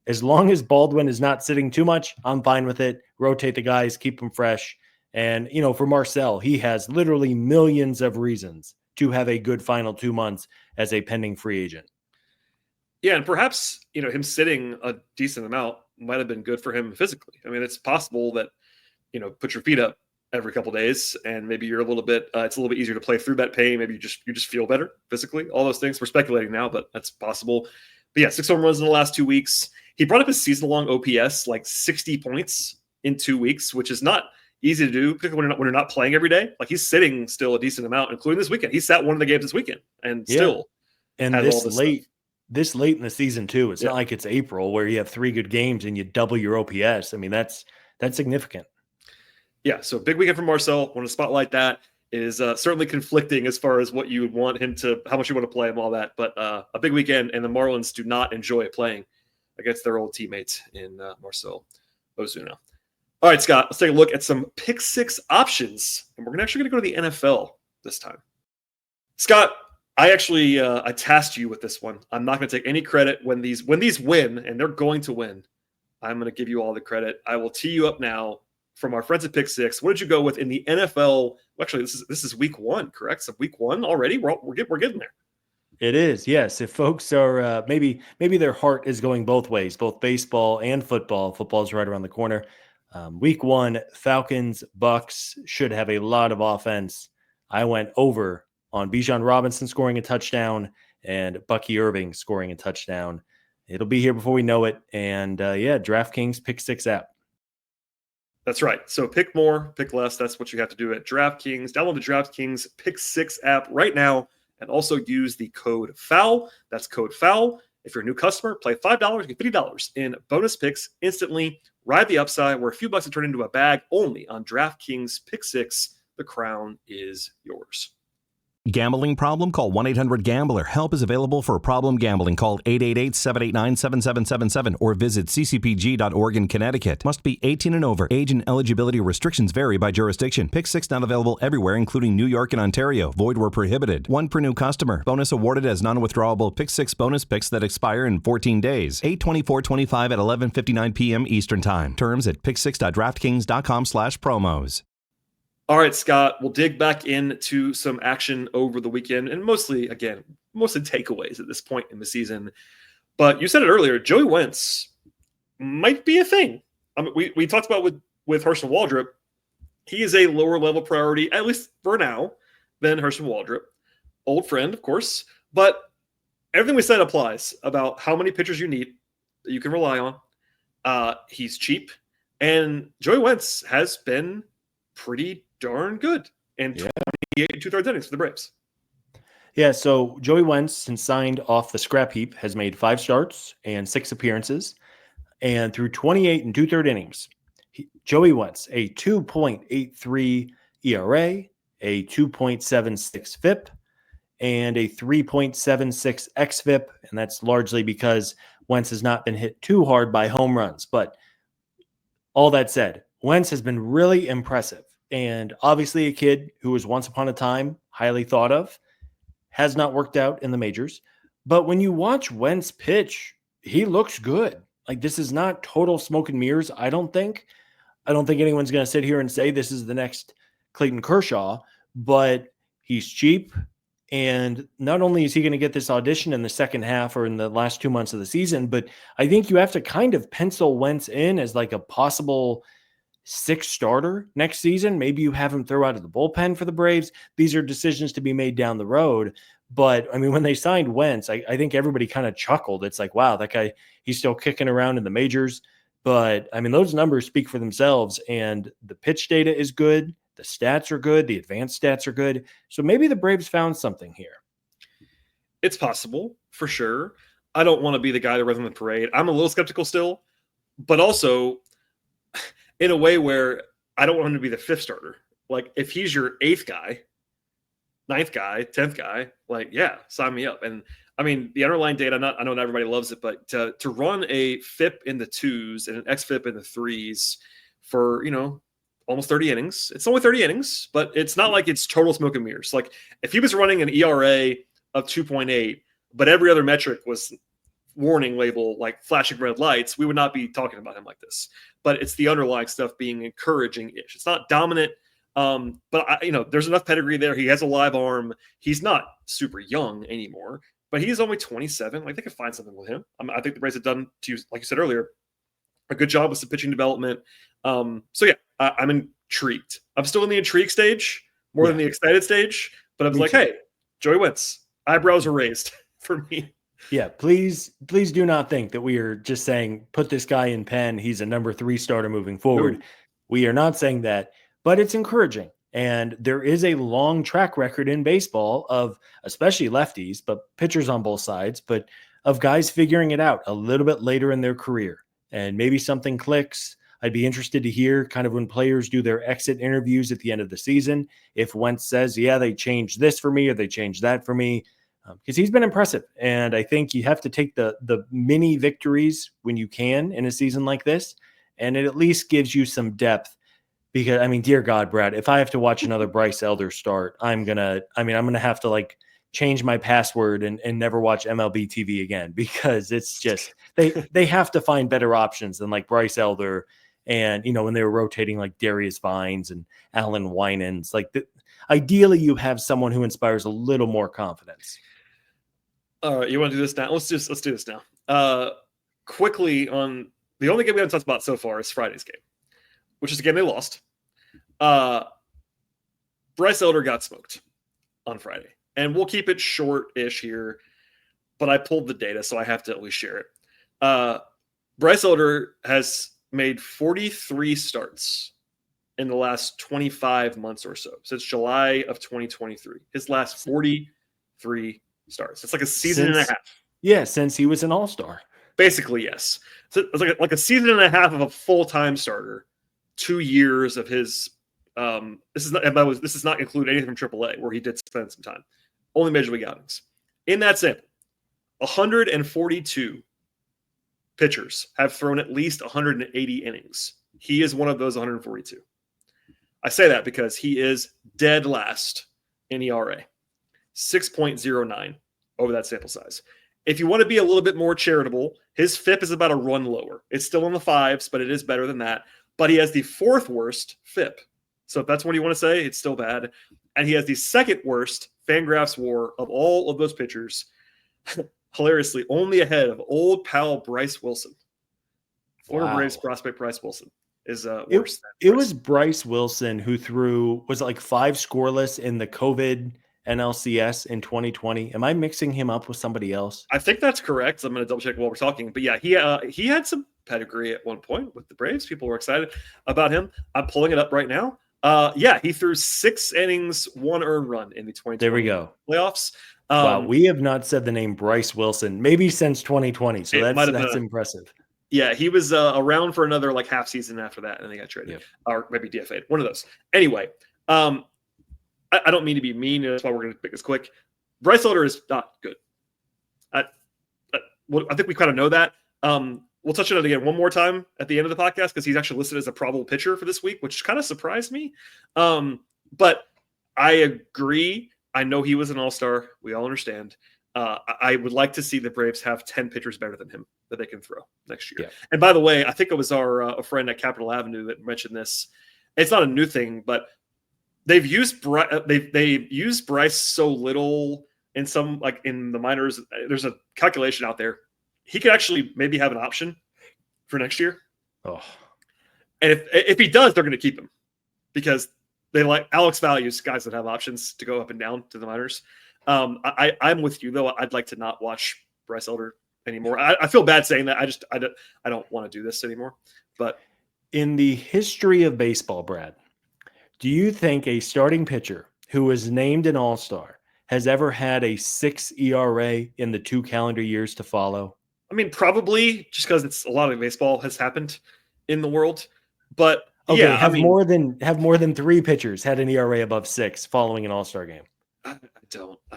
as long as Baldwin is not sitting too much, I'm fine with it. Rotate the guys, keep them fresh. And, for Marcell, he has literally millions of reasons to have a good final 2 months as a pending free agent. Yeah, and perhaps, him sitting a decent amount might have been good for him physically. I mean, it's possible that, put your feet up every couple of days and maybe you're a little bit, it's a little bit easier to play through that pain. Maybe you just feel better physically. All those things. We're speculating now, but that's possible. But yeah, 6 home runs in the last 2 weeks. He brought up his season-long OPS, like 60 points in 2 weeks, which is not easy to do, particularly when you're not playing every day. Like, he's sitting still a decent amount, including this weekend. He sat one of the games this weekend and still. And this late in the season too. It's not like it's April where you have 3 good games and you double your OPS. I mean, that's significant. Yeah. So big weekend for Marcell. Want to spotlight that. Is certainly conflicting as far as what you would want him to, how much you want to play him, all that. But a big weekend, and the Marlins do not enjoy playing against their old teammates in Marcell Ozuna. All right, Scott, let's take a look at some pick 6 options, and we're actually going to go to the NFL this time. Scott, I tasked you with this one. I'm not going to take any credit when these win, and they're going to win. I'm going to give you all the credit. I will tee you up now from our friends at Pick 6. What did you go with in the NFL? Actually, this is week 1, correct? So week 1 already. We're getting there. It is, yes. If folks are maybe their heart is going both ways, both baseball and football. Football's right around the corner. Week 1, Falcons, Bucks should have a lot of offense. I went over on Bijan Robinson scoring a touchdown and Bucky Irving scoring a touchdown. It'll be here before we know it. And DraftKings Pick 6 app. That's right. So pick more, pick less. That's what you have to do at DraftKings. Download the DraftKings Pick 6 app right now and also use the code FOUL. That's code FOUL. If you're a new customer, play $5, get $50 in bonus picks instantly. Ride the upside where a few bucks will turn into a bag only on DraftKings Pick 6. The crown is yours. Gambling problem? Call 1-800-GAMBLER. Help is available for problem gambling. Call 888-789-7777 or visit ccpg.org in Connecticut. Must be 18 and over. Age and eligibility restrictions vary by jurisdiction. Pick 6 not available everywhere, including New York and Ontario. Void where prohibited. 1 per new customer. Bonus awarded as non-withdrawable Pick 6 bonus picks that expire in 14 days. 8/24/25 at 11:59 p.m. Eastern Time. Terms at pick6.draftkings.com/promos. All right, Scott, we'll dig back into some action over the weekend and mostly takeaways at this point in the season. But you said it earlier, Joey Wentz might be a thing. I mean, we talked about with Hurston Waldrep. He is a lower level priority, at least for now, than Hurston Waldrep. Old friend, of course. But everything we said applies about how many pitchers you need that you can rely on. He's cheap. And Joey Wentz has been pretty darn good in 28 2/3 innings for the Braves. Yeah, so Joey Wentz, since signed off the scrap heap, has made 5 starts and 6 appearances. And through 28 2/3 innings, Joey Wentz, a 2.83 ERA, a 2.76 FIP, and a 3.76 xFIP. And that's largely because Wentz has not been hit too hard by home runs. But all that said, Wentz has been really impressive. And obviously a kid who was once upon a time highly thought of, has not worked out in the majors. But when you watch Wentz pitch, he looks good. Like, this is not total smoke and mirrors, I don't think. I don't think anyone's going to sit here and say this is the next Clayton Kershaw, but he's cheap. And not only is he going to get this audition in the second half or in the last 2 months of the season, but I think you have to kind of pencil Wentz in as like a possible 6th starter next season. Maybe you have him throw out of the bullpen for the Braves. These are decisions to be made down the road. But I mean, when they signed Wentz, I think everybody kind of chuckled. It's like, wow, that guy, he's still kicking around in the majors. But I mean, those numbers speak for themselves, and the pitch data is good. The stats are good. The advanced stats are good. So maybe the Braves found something here. It's possible, for sure. I don't want to be the guy that runs in the parade. I'm a little skeptical still, but also in a way where I don't want him to be the 5th starter. Like, if he's your 8th guy, 9th guy, 10th guy, like, yeah, sign me up. And I mean, the underlying data, I know not everybody loves it, but to run a FIP in the 2s and an xFIP in the 3s for, almost 30 innings, it's only 30 innings, but it's not like it's total smoke and mirrors. Like, if he was running an ERA of 2.8, but every other metric was warning label, like flashing red lights, we would not be talking about him like this. But it's the underlying stuff being encouraging-ish. It's not dominant, but there's enough pedigree there. He has a live arm. He's not super young anymore, but he's only 27. Like, they could find something with him. I think the Braves have done, like you said earlier, a good job with some pitching development. So yeah, I'm intrigued. I'm still in the intrigue stage more than the excited stage, but I was like, hey, Joey Wentz, eyebrows are raised for me. Yeah, please do not think that we are just saying, put this guy in pen, he's a number 3 starter moving forward. No. We are not saying that, but it's encouraging. And there is a long track record in baseball of, especially lefties, but pitchers on both sides, but of guys figuring it out a little bit later in their career. And maybe something clicks. I'd be interested to hear kind of when players do their exit interviews at the end of the season, if Wentz says, yeah, they changed this for me or they changed that for me. Because he's been impressive. And I think you have to take the mini victories when you can in a season like this. And it at least gives you some depth. Because, I mean, dear God, Brad, if I have to watch another Bryce Elder start, I'm going to have to like change my password and never watch MLB TV again. Because it's just, they have to find better options than like Bryce Elder. And, when they were rotating like Darius Vines and Alan Winans, like ideally you have someone who inspires a little more confidence. All right, you want to do this now? Let's do this now. Quickly, on the only game we haven't talked about so far is Friday's game, which is a game they lost. Bryce Elder got smoked on Friday, and we'll keep it short-ish here, but I pulled the data, so I have to at least share it. Bryce Elder has made 43 starts in the last 25 months or so, since July of 2023. His last 43 starts. It's like a season and a half. Yeah, since he was an all-star. Basically, yes. So it's like a season and a half of a full-time starter, 2 years of his this does not include anything from AAA, where he did spend some time. Only Major League outings. In that sample, 142 pitchers have thrown at least 180 innings. He is one of those 142. I say that because he is dead last in ERA, 6.09 over that sample size. If you want to be a little bit more charitable, his FIP is about a run lower. It's still in the fives, but it is better than that. But he has the fourth worst FIP. So if that's what you want to say, it's still bad. And he has the second worst Fangraphs WAR of all of those pitchers. Hilariously, only ahead of old pal Bryce Wilson. Former Braves prospect Bryce Wilson is worse. It was Bryce Wilson who threw, was it like 5 scoreless in the COVID NLCS in 2020. Am I mixing him up with somebody else? I think that's correct. I'm going to double check while we're talking. But yeah, he had some pedigree at one point with the Braves. People were excited about him. I'm pulling it up right now. Yeah, he threw 6 innings, 1 earned run in the 2020 there we go. playoffs. Wow, we have not said the name Bryce Wilson maybe since 2020. So that's impressive. Yeah, he was around for another like half season after that, and they got traded, or maybe DFA'd. One of those. Anyway, I don't mean to be mean. That's why we're going to make this quick. Bryce Elder is not good. I think we kind of know that. We'll touch on it again one more time at the end of the podcast because he's actually listed as a probable pitcher for this week, which kind of surprised me. But I agree. I know he was an all-star. We all understand. I would like to see the Braves have 10 pitchers better than him that they can throw next year. Yeah. And by the way, I think it was our a friend at Capitol Avenue that mentioned this. It's not a new thing, but they've used Bryce so little in some, like in the minors. There's a calculation out there. He could actually maybe have an option for next year. Oh, and if he does, they're going to keep him because they like Alex values guys that have options to go up and down to the minors. I'm with you though. I'd like to not watch Bryce Elder anymore. I feel bad saying that. I don't want to do this anymore. But in the history of baseball, Brad, do you think a starting pitcher who was named an all-star has ever had a 6 ERA in the 2 calendar years to follow? I mean, probably just because it's a lot of baseball has happened in the world. But okay, yeah, more than 3 pitchers had an ERA above 6 following an all-star game. I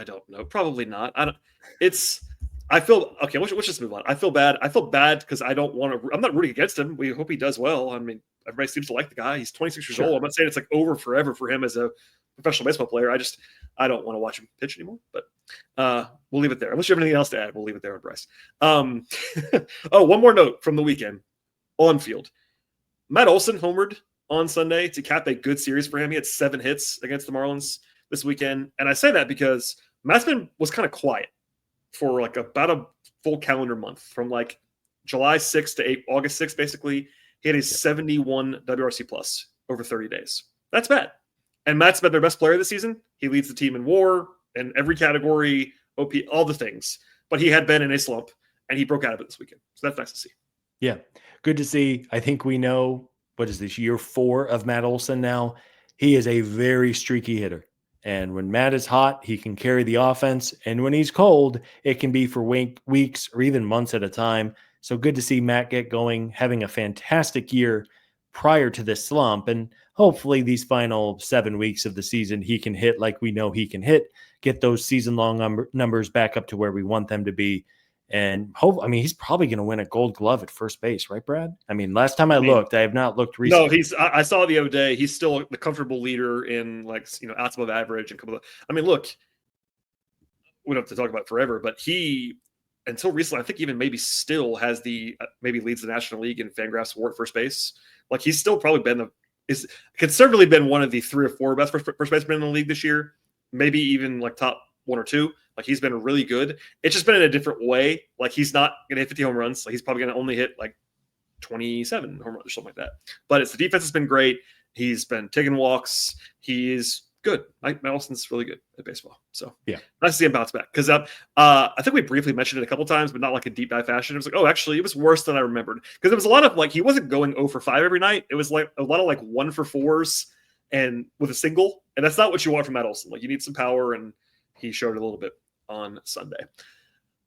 don't know. Probably not. I feel okay. Let's just move on. I feel bad. I feel bad because I don't want to. I'm not rooting against him. We hope he does well. I mean, everybody seems to like the guy. He's 26 years old. I'm not saying it's like over forever for him as a professional baseball player. I don't want to watch him pitch anymore. But we'll leave it there. Unless you have anything else to add, we'll leave it there on Bryce. One more note from the weekend on field. Matt Olson homered on Sunday to cap a good series for him. He had 7 hits against the Marlins this weekend. And I say that because Matt's was kind of quiet for like about a full calendar month from like July 6th to August 6th, basically. He had a 71 WRC plus over 30 days. That's bad. And Matt's been their best player this season. He leads the team in WAR and every category, OP, all the things. But he had been in a slump and he broke out of it this weekend. So that's nice to see. Yeah, good to see. I think we know, what is this, year 4 of Matt Olson now? He is a very streaky hitter. And when Matt is hot, he can carry the offense. And when he's cold, it can be for weeks or even months at a time. So good to see Matt get going, having a fantastic year prior to this slump. And hopefully these final 7 weeks of the season, he can hit like we know he can hit, get those season-long numbers back up to where we want them to be. And he's probably going to win a Gold Glove at first base, right, Brad? I mean, last time I looked, I have not looked recently. No, I saw the other day. He's still the comfortable leader in outs above average and couple of. I mean, look, we don't have to talk about it forever, but he until recently, I think even maybe still has the maybe leads the National League in Fangraphs WAR at first base. Like he's still probably is conservatively been one of the 3 or 4 best first basemen in the league this year. Maybe even like top 1 or 2. Like he's been really good. It's just been in a different way. Like he's not going to hit 50 home runs. Like he's probably going to only hit like 27 home runs or something like that. But the defense has been great. He's been taking walks. He's good. Matt Olson's really good at baseball. So yeah, nice to see him bounce back. Because I think we briefly mentioned it a couple times, but not like a deep dive fashion. It was like, oh, actually, it was worse than I remembered. Because it was a lot of like he wasn't going 0 for 5 every night. It was like a lot of like 1 for 4s and with a single. And that's not what you want from Matt Olson. Like you need some power, and he showed it a little bit on Sunday.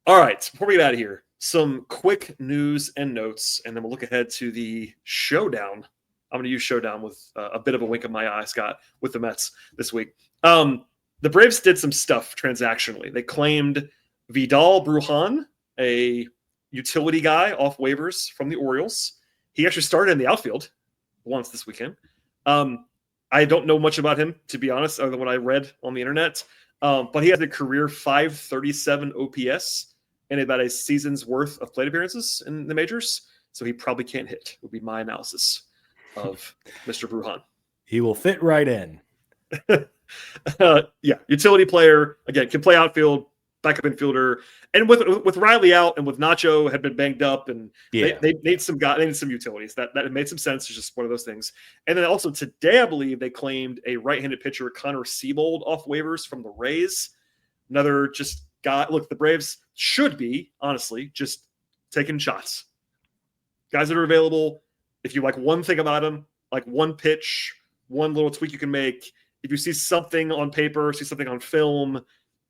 All right, before we get out of here, some quick news and notes, and then we'll look ahead to the showdown. I'm going to use showdown with a bit of a wink of my eye, Scott, with the Mets this week. The Braves did some stuff transactionally. They claimed Vidal Brujan, a utility guy off waivers from the Orioles. He actually started in the outfield once this weekend. I don't know much about him, to be honest, other than what I read on the internet. But he has a career .537 OPS and about a season's worth of plate appearances in the majors. So he probably can't hit, would be my analysis of Mr. Brujan. He will fit right in. Yeah, utility player, again, can play outfield, backup infielder. And with Riley out and with Nacho had been banged up, and they need some guys, they need some utilities. That made some sense. It's just one of those things. And then also today, I believe they claimed a right-handed pitcher, Connor Seabold, off waivers from the Rays. Another just guy. Look, the Braves should be, honestly, just taking shots. Guys that are available. If you like one thing about them, like one pitch, one little tweak you can make. If you see something on paper, see something on film,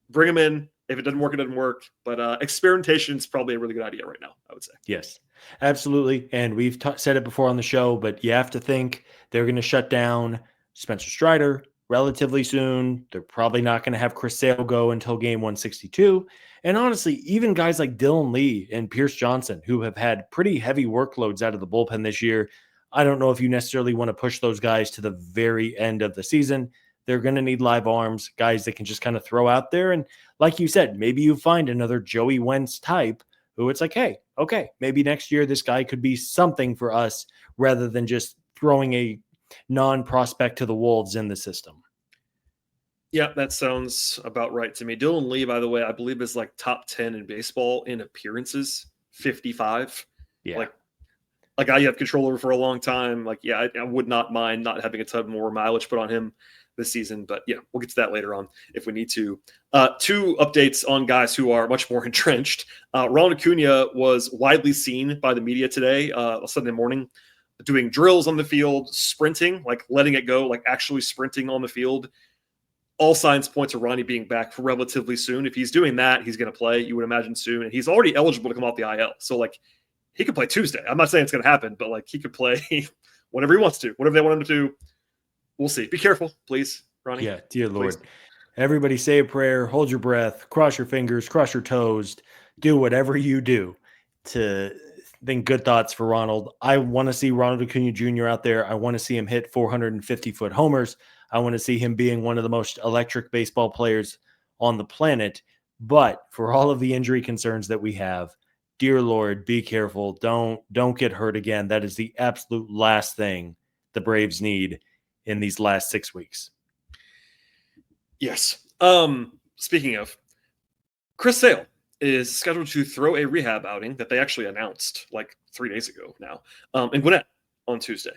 bring them in. If it doesn't work, it doesn't work. But experimentation is probably a really good idea right now, I would say. Yes, absolutely. And we've said it before on the show, but you have to think they're going to shut down Spencer Strider relatively soon. They're probably not going to have Chris Sale go until game 162. And honestly, even guys like Dylan Lee and Pierce Johnson, who have had pretty heavy workloads out of the bullpen this year, I don't know if you necessarily want to push those guys to the very end of the season. They're going to need live arms, guys that can just kind of throw out there. And like you said, maybe you find another Joey Wentz type who it's like, hey, okay, maybe next year this guy could be something for us rather than just throwing a non-prospect to the wolves in the system. Yeah, that sounds about right to me. Dylan Lee, by the way, I believe is like top 10 in baseball in appearances, 55. Yeah. Like a guy you have control over for a long time. Like, yeah, I would not mind not having a ton more mileage put on him this season. But yeah, we'll get to that later on if we need to. 2 updates on guys who are much more entrenched. Rowland Acuna was widely seen by the media today, Sunday morning, doing drills on the field, sprinting, like letting it go, like actually sprinting on the field. All signs point to Ronnie being back relatively soon. If he's doing that, he's going to play, you would imagine, soon. And he's already eligible to come off the IL. So, like, he could play Tuesday. I'm not saying it's going to happen, but, like, he could play whenever he wants to, whatever they want him to. We'll see. Be careful, please, Ronnie. Yeah, dear Lord. Please. Everybody say a prayer, hold your breath, cross your fingers, cross your toes, do whatever you do to think good thoughts for Ronald. I want to see Ronald Acuna Jr. out there. I want to see him hit 450-foot homers. I want to see him being one of the most electric baseball players on the planet. But for all of the injury concerns that we have, dear Lord, be careful. Don't get hurt again. That is the absolute last thing the Braves need in these last 6 weeks. Yes. Speaking of, Chris Sale is scheduled to throw a rehab outing that they actually announced like 3 days ago now in Gwinnett on Tuesday.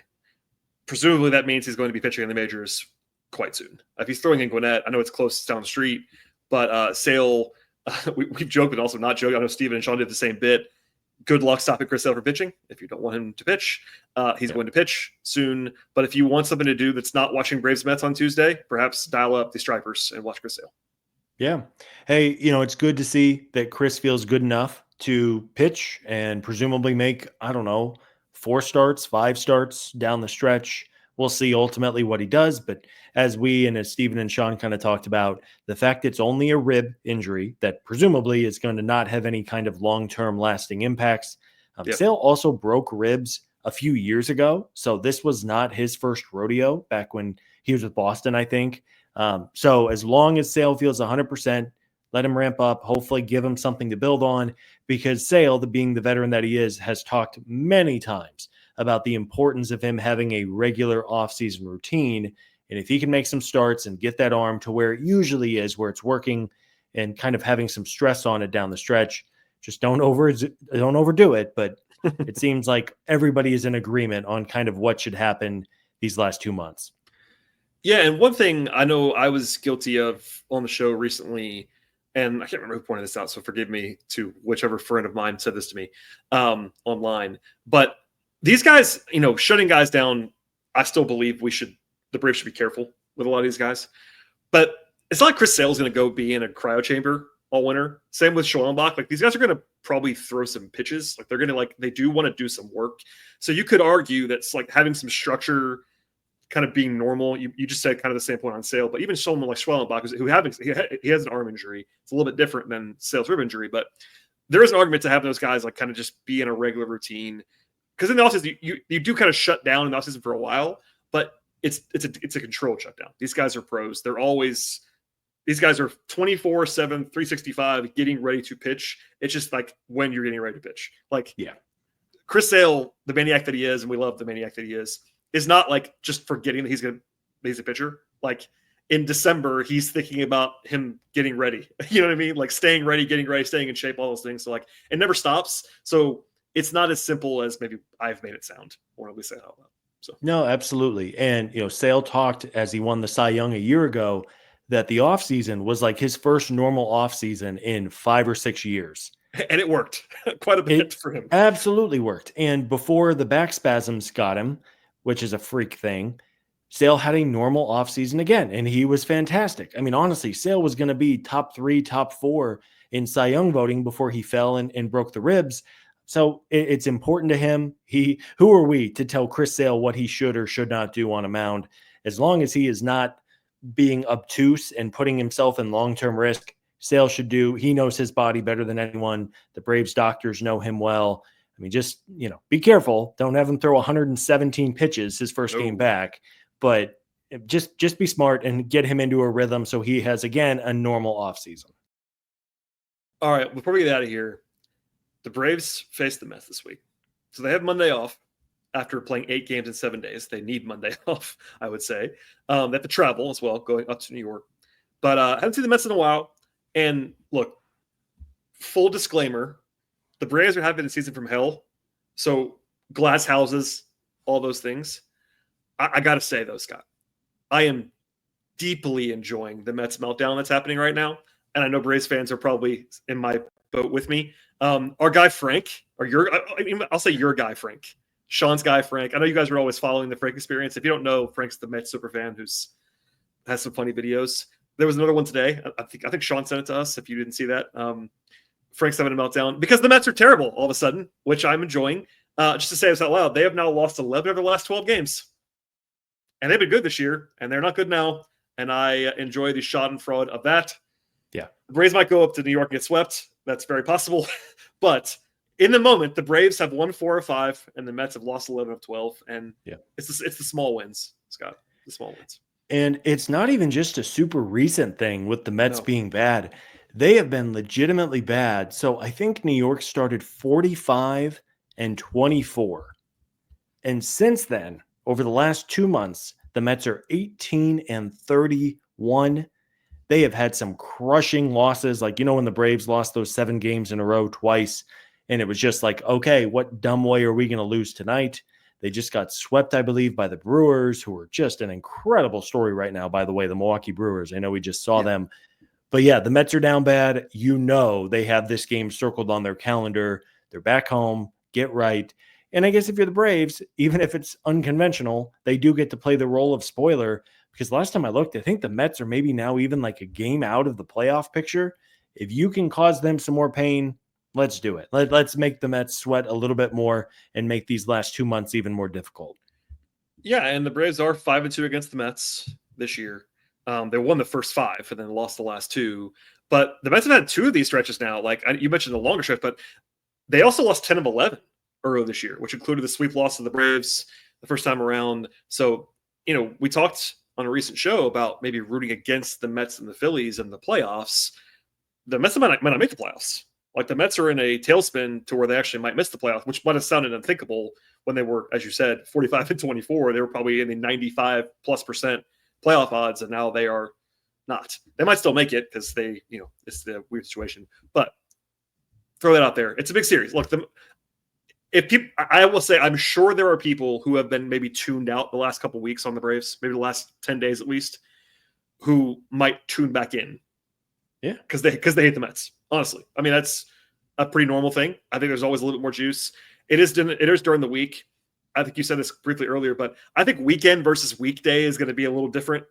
Presumably that means he's going to be pitching in the majors quite soon. If he's throwing in Gwinnett, I know it's close, it's down the street, but Sale, we've joked, but also not joked. I know Steven and Sean did the same bit. Good luck stopping Chris Sale from pitching. If you don't want him to pitch, he's going to pitch soon. But if you want something to do that's not watching Braves Mets on Tuesday, perhaps dial up the Stripers and watch Chris Sale. Yeah. Hey, it's good to see that Chris feels good enough to pitch and presumably make, 4 starts, 5 starts down the stretch. We'll see ultimately what he does. But as Steven and Sean kind of talked about, the fact it's only a rib injury that presumably is going to not have any kind of long-term lasting impacts. Sale also broke ribs a few years ago. So this was not his first rodeo back when he was with Boston, I think. So as long as Sale feels 100%, let him ramp up, hopefully give him something to build on, because Sale, being the veteran that he is, has talked many times about the importance of him having a regular offseason routine. And if he can make some starts and get that arm to where it usually is, where it's working and kind of having some stress on it down the stretch, just don't overdo it. But it seems like everybody is in agreement on kind of what should happen these last 2 months. Yeah, and one thing I know I was guilty of on the show recently, and I can't remember who pointed this out, so forgive me to whichever friend of mine said this to me online. But these guys, shutting guys down, I still believe the Braves should be careful with a lot of these guys. But it's not like Chris Sale's going to go be in a cryo chamber all winter. Same with Schoenbach. Like, these guys are going to probably throw some pitches. Like, they're going to they do want to do some work. So you could argue that's like having some structure kind of being normal. You just said kind of the same point on Sale, but even someone like Schwellenbach, he has an arm injury. It's a little bit different than Sale's rib injury, but there is an argument to have those guys like kind of just be in a regular routine. Because in the offseason, you do kind of shut down in the offseason for a while, but it's a controlled shutdown. These guys are pros. These guys are 24/7, 365 getting ready to pitch. It's just like when you're getting ready to pitch. Like, yeah, Chris Sale, the maniac that he is, and we love the maniac that he is not like just forgetting that he's a pitcher. Like, in December, he's thinking about him getting ready. You know what I mean? Like, staying ready, getting ready, staying in shape, all those things. So like, it never stops. So it's not as simple as maybe I've made it sound, or at least say it out loud. So no, absolutely. And Sale talked as he won the Cy Young a year ago that the offseason was like his first normal offseason in 5 or 6 years. And it worked quite a bit for him. Absolutely worked. And before the back spasms got him, which is a freak thing, Sale had a normal offseason again, and he was fantastic. I mean, honestly, Sale was going to be top 3, top 4 in Cy Young voting before he fell and broke the ribs. So it's important to him. Who are we to tell Chris Sale what he should or should not do on a mound? As long as he is not being obtuse and putting himself in long-term risk, Sale should do. He knows his body better than anyone. The Braves doctors know him well. I mean, just, be careful. Don't have him throw 117 pitches his first game back, but just be smart and get him into a rhythm so he has, again, a normal offseason. All right, before we get out of here, the Braves face the Mets this week. So they have Monday off after playing 8 games in 7 days. They need Monday off, I would say. They have to travel as well, going up to New York. But I haven't seen the Mets in a while. And look, full disclaimer, the Braves are having a season from hell. So glass houses, all those things. I got to say, though, Scott, I am deeply enjoying the Mets meltdown that's happening right now. And I know Braves fans are probably in my boat with me. Our guy, Frank, I'll say your guy, Frank. Sean's guy, Frank. I know you guys were always following the Frank experience. If you don't know, Frank's the Mets super fan has some funny videos. There was another one today. I think Sean sent it to us. If you didn't see that, Frank's having a meltdown because the Mets are terrible all of a sudden, which I'm enjoying. Just to say this out loud, they have now lost 11 of their last 12 games, and they've been good this year, and they're not good now. And I enjoy the schadenfreude of that. Yeah, the Braves might go up to New York and get swept. That's very possible, but in the moment, the Braves have won 4 of 5, and the Mets have lost 11 of 12. And it's the small wins, Scott. The small wins. And it's not even just a super recent thing with the Mets being bad. They have been legitimately bad. So I think New York started 45-24. And since then, over the last 2 months, the Mets are 18-31. They have had some crushing losses. Like, when the Braves lost those 7 games in a row twice, and it was just like, okay, what dumb way are we going to lose tonight? They just got swept, I believe, by the Brewers, who are just an incredible story right now, by the way, the Milwaukee Brewers. I know we just saw them. But yeah, the Mets are down bad. They have this game circled on their calendar. They're back home. Get right. And I guess if you're the Braves, even if it's unconventional, they do get to play the role of spoiler, because last time I looked, I think the Mets are maybe now even like a game out of the playoff picture. If you can cause them some more pain, let's do it. Let's make the Mets sweat a little bit more and make these last 2 months even more difficult. Yeah, and the Braves are 5-2 against the Mets this year. They won the first 5 and then lost the last 2. But the Mets have had 2 of these stretches now. Like you mentioned the longer stretch, but they also lost 10 of 11 earlier this year, which included the sweep loss of the Braves the first time around. So, we talked on a recent show about maybe rooting against the Mets and the Phillies in the playoffs. The Mets might not make the playoffs. Like, the Mets are in a tailspin to where they actually might miss the playoffs, which might have sounded unthinkable when they were, as you said, 45-24. They were probably in the 95+% playoff odds, and now they are not. They might still make it because it's the weird situation. But throw that out there. It's a big series. Look, if people, I will say, I'm sure there are people who have been maybe tuned out the last couple of weeks on the Braves, maybe the last 10 days at least, who might tune back in. Yeah. Because they hate the Mets. Honestly. I mean, that's a pretty normal thing. I think there's always a little bit more juice. It is during the week. I think you said this briefly earlier, but I think weekend versus weekday is going to be a little different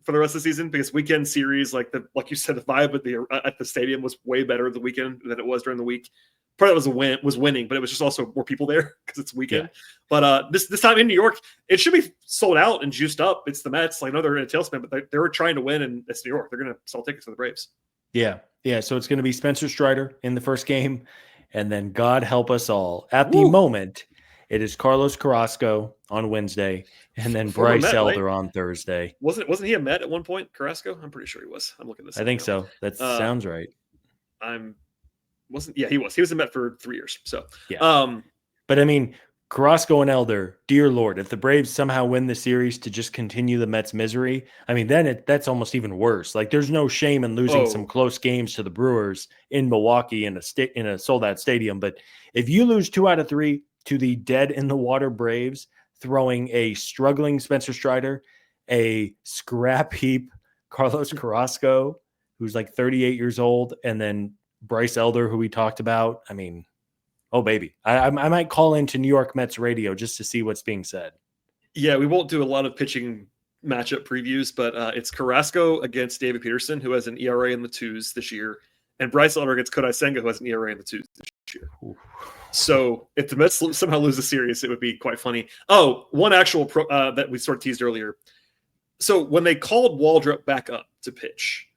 for the rest of the season, because weekend series, like you said, the vibe at the stadium was way better the weekend than it was during the week. Part of it was winning, but it was just also more people there because it's weekend. Yeah. But this time in New York, it should be sold out and juiced up. It's the Mets. I know they're in a tailspin, but they're trying to win, and it's New York. They're going to sell tickets for the Braves. Yeah. So it's going to be Spencer Strider in the first game, and then God help us all. At the moment, it is Carlos Carrasco on Wednesday, and then Bryce Elder on Thursday. Wasn't he a Met at one point, Carrasco? I'm pretty sure he was. I'm looking at this. I think so. That sounds right. He was a Met for 3 years. So yeah. But I mean, Carrasco and Elder, dear Lord, if the Braves somehow win the series to just continue the Mets' misery, I mean, then that's almost even worse. Like, there's no shame in losing some close games to the Brewers in Milwaukee in a sold-out stadium. But if you lose 2 out of 3 to the dead-in-the-water Braves, throwing a struggling Spencer Strider, a scrap heap Carlos Carrasco, who's like 38 years old, and then Bryce Elder, who we talked about, I mean, oh, baby. I might call into New York Mets radio just to see what's being said. Yeah, we won't do a lot of pitching matchup previews, but it's Carrasco against David Peterson, who has an ERA in the 2s this year, and Bryce Elder against Kodai Senga, who has an ERA in the 2s this year. Ooh. So if the Mets somehow lose the series, it would be quite funny. Oh, one actual that we sort of teased earlier. So when they called Waldrep back up to pitch,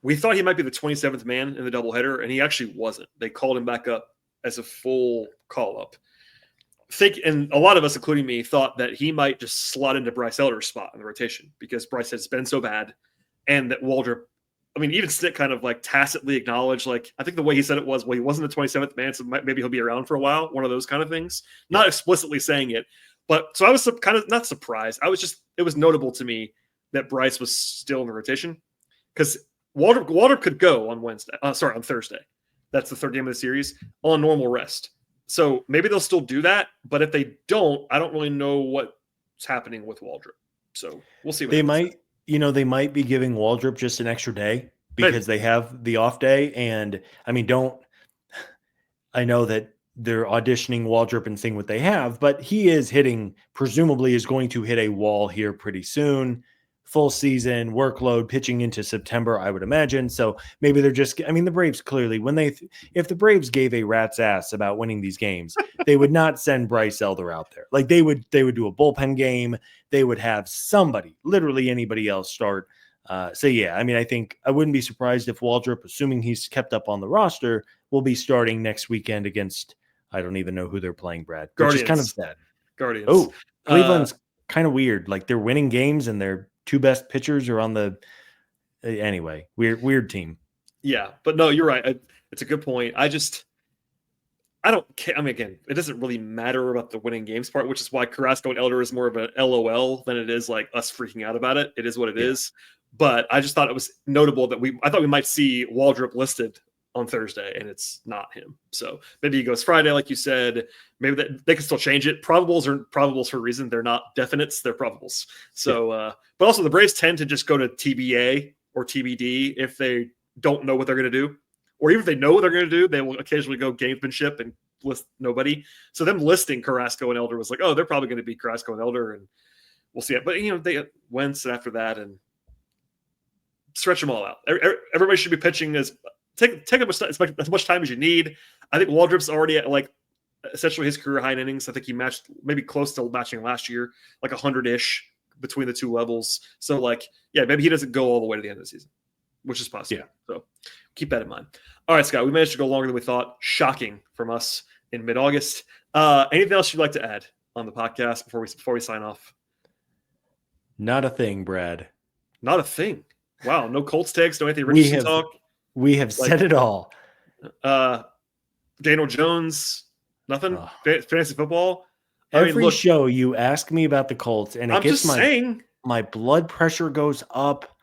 we thought he might be the 27th man in the doubleheader, and he actually wasn't. They called him back up as a full call-up. And a lot of us, including me, thought that he might just slot into Bryce Elder's spot in the rotation because Bryce has been so bad, and that Waldrep, I mean, even Stick kind of like tacitly acknowledged, like, I think the way he said it was, well, he wasn't the 27th man, so maybe he'll be around for a while, one of those kind of things. Not explicitly saying it, but so I was kind of not surprised. It was notable to me that Bryce was still in the rotation, because Waldrep could go on on Thursday. That's the third game of the series on normal rest. So maybe they'll still do that, but if they don't, I don't really know what's happening with Waldrep. So we'll see. They might be giving Waldrep just an extra day because they have the off day. And I mean, I know that they're auditioning Waldrep and seeing what they have, but he is presumably is going to hit a wall here pretty soon. Full season workload pitching into September, I would imagine. So maybe they're just, I mean, the Braves clearly, if the Braves gave a rat's ass about winning these games, they would not send Bryce Elder out there. Like they would do a bullpen game. They would have somebody, literally anybody else start. So yeah, I mean, I think I wouldn't be surprised if Waldrep, assuming he's kept up on the roster, will be starting next weekend against, I don't even know who they're playing, Brad. Guardians. Which is kind of sad. Guardians. Oh, Cleveland's kind of weird. Like they're winning games and they're 2 best pitchers are on the anyway, weird team. Yeah, but no, you're right. It's a good point. I don't care. I mean, again, it doesn't really matter about the winning games part, which is why Carrasco and Elder is more of an LOL than it is like us freaking out about it. It is what it is. But I just thought it was notable that I thought we might see Waldrep listed on Thursday, and it's not him. So maybe he goes Friday, like you said. Maybe they can still change it. Probables are probables for a reason. They're not definites. They're probables. So, but also the Braves tend to just go to TBA or TBD if they don't know what they're going to do. Or even if they know what they're going to do, they will occasionally go gamesmanship and list nobody. So them listing Carrasco and Elder was like, oh, they're probably going to be Carrasco and Elder, and we'll see it. But, they Wentz after that and stretch them all out. Everybody should be pitching take as much time as you need. I think Waldrop's already at like essentially his career high in innings. I think he matched maybe close to matching last year, like 100-ish between the 2 levels. So like, yeah, maybe he doesn't go all the way to the end of the season, which is possible. Yeah. So keep that in mind. All right, Scott, we managed to go longer than we thought. Shocking from us in mid-August. Anything else you'd like to add on the podcast before we sign off? Not a thing, Brad. Not a thing. Wow. No Colts takes, no Anthony Richardson talk. We have said it all. Daniel Jones, nothing. Fantasy football. Every show you ask me about the Colts, and I'm just saying my blood pressure goes up.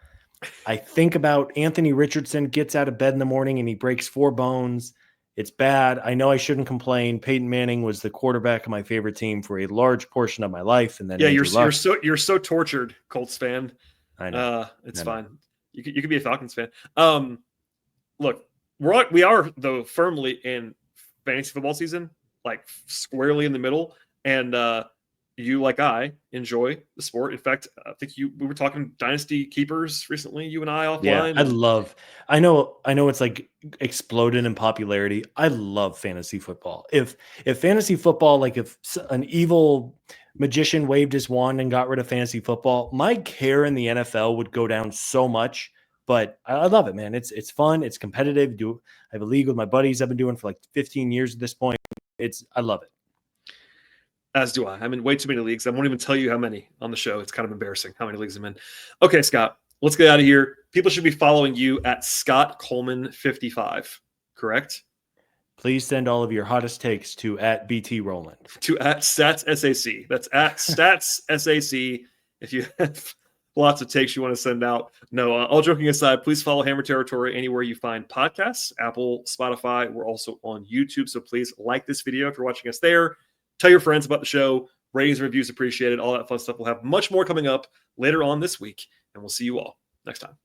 I think about Anthony Richardson gets out of bed in the morning and he breaks 4 bones. It's bad. I know I shouldn't complain. Peyton Manning was the quarterback of my favorite team for a large portion of my life, and then Yeah, Andrew Luck. you're so tortured, Colts fan. I know. It's fine. You could be a Falcons fan. Look, we are though firmly in fantasy football season, like squarely in the middle, and you, like I, enjoy the sport. In fact, I think we were talking dynasty keepers recently, you and I offline. Yeah, I know it's like exploded in popularity. I love fantasy football. If fantasy football, like if an evil magician waved his wand and got rid of fantasy football, my care in the NFL would go down so much. But I love it, man. It's fun. It's competitive. I have a league with my buddies I've been doing for like 15 years at this point. I love it. As do I. I'm in way too many leagues. I won't even tell you how many on the show. It's kind of embarrassing how many leagues I'm in. Okay, Scott, let's get out of here. People should be following you at Scott Coleman 55, correct? Please send all of your hottest takes to @BT Rowland. To @StatsSAC. That's @StatsSAC. If you have lots of takes you want to send out. No, all joking aside, please follow Hammer Territory anywhere you find podcasts, Apple, Spotify. We're also on YouTube, so please like this video if you're watching us there. Tell your friends about the show. Ratings and reviews appreciated. All that fun stuff. We'll have much more coming up later on this week, and we'll see you all next time.